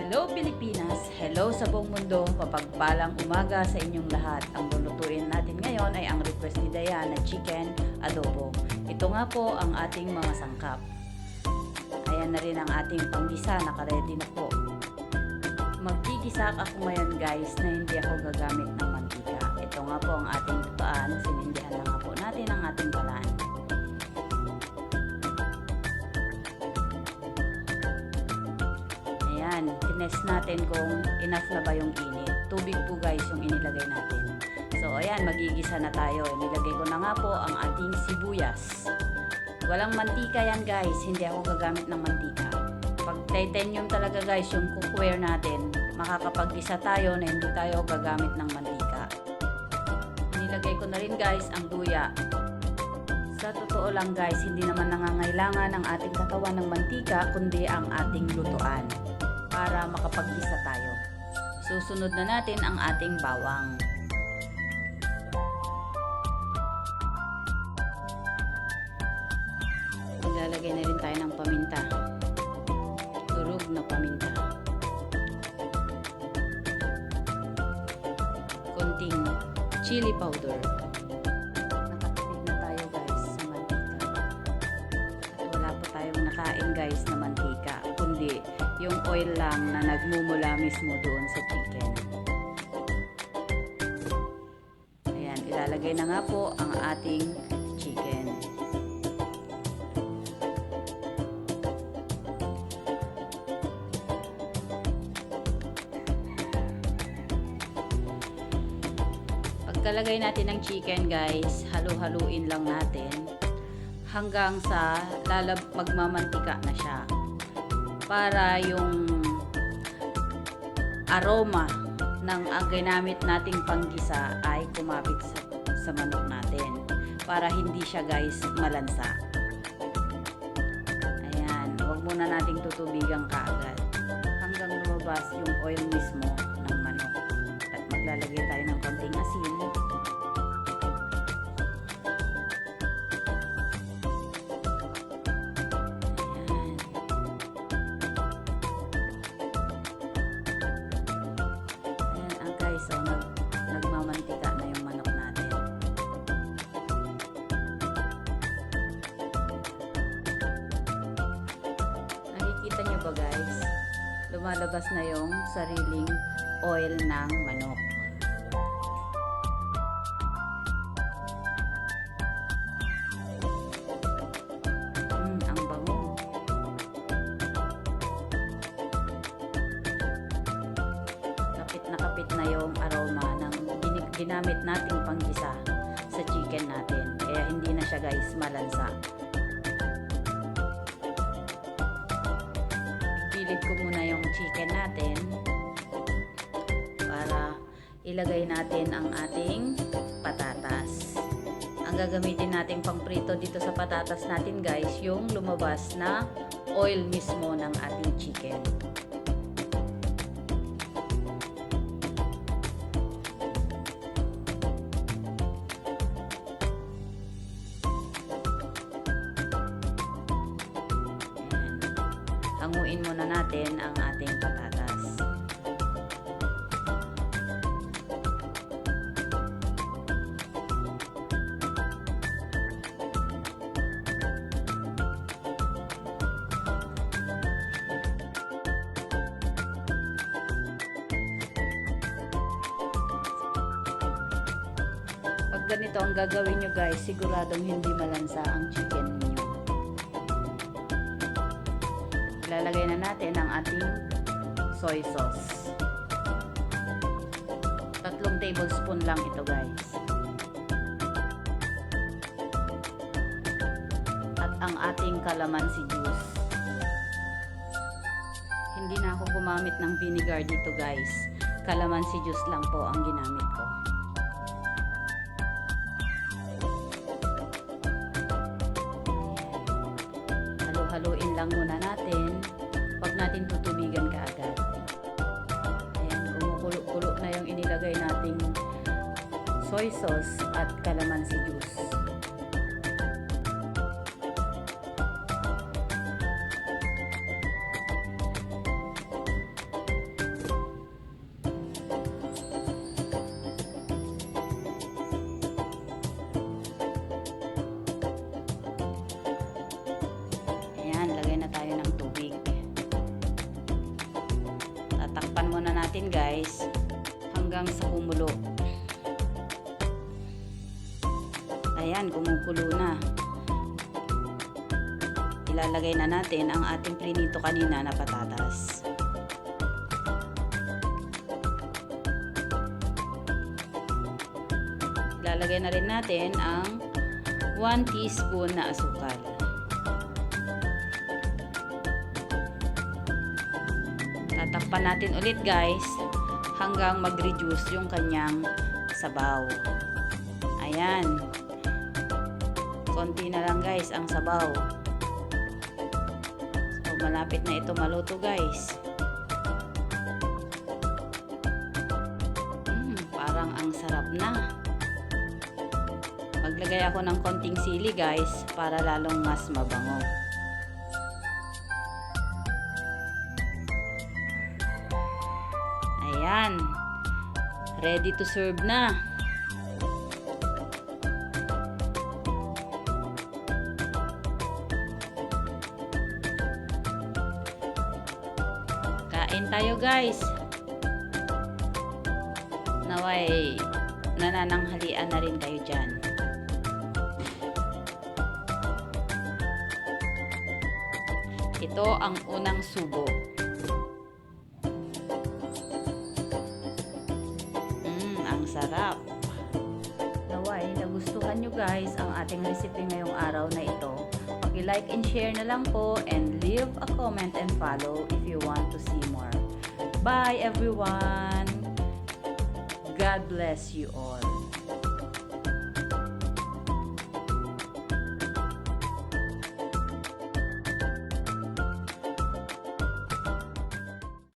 Hello Pilipinas! Hello sa buong mundo! Mapagpalang umaga sa inyong lahat. Ang lulutuin natin ngayon ay ang request ni Diane na chicken adobo. Ito nga po ang ating mga sangkap. Ayan na rin ang ating panggisa, naka-ready na po. Magigisa ako ngayon guys na hindi ako gagamit ng mantika. Ito nga po ang ating lutuan. Sinindihan na nga po natin ang ating balaan. Ayan, tinest natin kung enough na ba yung init. Tubig po guys yung inilagay natin. So ayan, magigisa na tayo. Nilagay ko na nga po ang ating sibuyas. Walang mantika yan guys, hindi ako gagamit ng mantika. Pag titanium talaga guys yung cookware natin, makakapag-gisa tayo na hindi tayo gagamit ng mantika. Nilagay ko na rin guys ang luya. Sa totoo lang guys, hindi naman nangangailangan ang ating katawan ng mantika kundi ang ating lutuan para makapag-gisa tayo. Susunod na natin ang ating bawang. Maglalagay na rin tayo ng paminta. Durog na paminta. Konting chili powder. Nakatipid na tayo guys sa mantika. At wala po tayong nakain guys na mantika, kundi yung oil lang na nagmumula mismo doon sa chicken. Ayan, ilalagay na nga po ang ating chicken. Pagkalagay natin ng chicken guys, halu-haluin lang natin hanggang sa magmamantika na siya. Para yung aroma ng ginamit nating panggisa ay kumapit sa manok natin. Para hindi siya guys malansa. Ayan, huwag muna nating tutubigan kaagad. Hanggang lumabas yung oil mismo ng manok. At maglalagay tayo ng konting asin. So, nagmamantika na yung manok natin. Nakikita nyo ba guys? Lumalabas na yung sariling oil ng manok. Ang bango. Kapit na yung aroma ng ginamit nating panggisa sa chicken natin. Kaya hindi na siya guys malansa. Pilit ko muna yung chicken natin para ilagay natin ang ating patatas. Ang gagamitin nating pangprito dito sa patatas natin guys, yung lumabas na oil mismo ng ating chicken. Hanguin muna natin ang ating patatas. Pag ganito ang gagawin nyo guys, siguradong hindi malansa ang chicken ninyo. Ilalagay na natin ang ating soy sauce. 3 tablespoon lang ito guys. At ang ating calamansi juice. Hindi na ako gumamit ng vinegar dito guys. Calamansi juice lang po ang ginamit ko. Haluin lang muna natin. Huwag natin tutubigan kaagad. Ayan, kumukulo-kulo na yung inilagay nating soy sauce at calamansi juice. Ayan, kumukulo na. Ilalagay na natin ang ating prinito kanina na patatas. Ilalagay na rin natin ang 1 teaspoon na asukal. Tatakpan natin ulit guys hanggang mag-reduce yung kanyang sabaw. Ayan. Konti na lang guys ang sabaw. So malapit na ito maluto guys. Parang ang sarap na. Maglagay ako ng konting sili guys para lalong mas mabango. Ayan. Ready to serve na. Kain tayo guys. Naway nanananghalian na rin kayo dyan. Ito ang unang subo. Ang sarap. Naway nagustuhan nyo guys ang ating recipe ngayong araw na ito. Paki-like and share na lang po and leave a comment and follow if you want to see more. Bye everyone! God bless you all.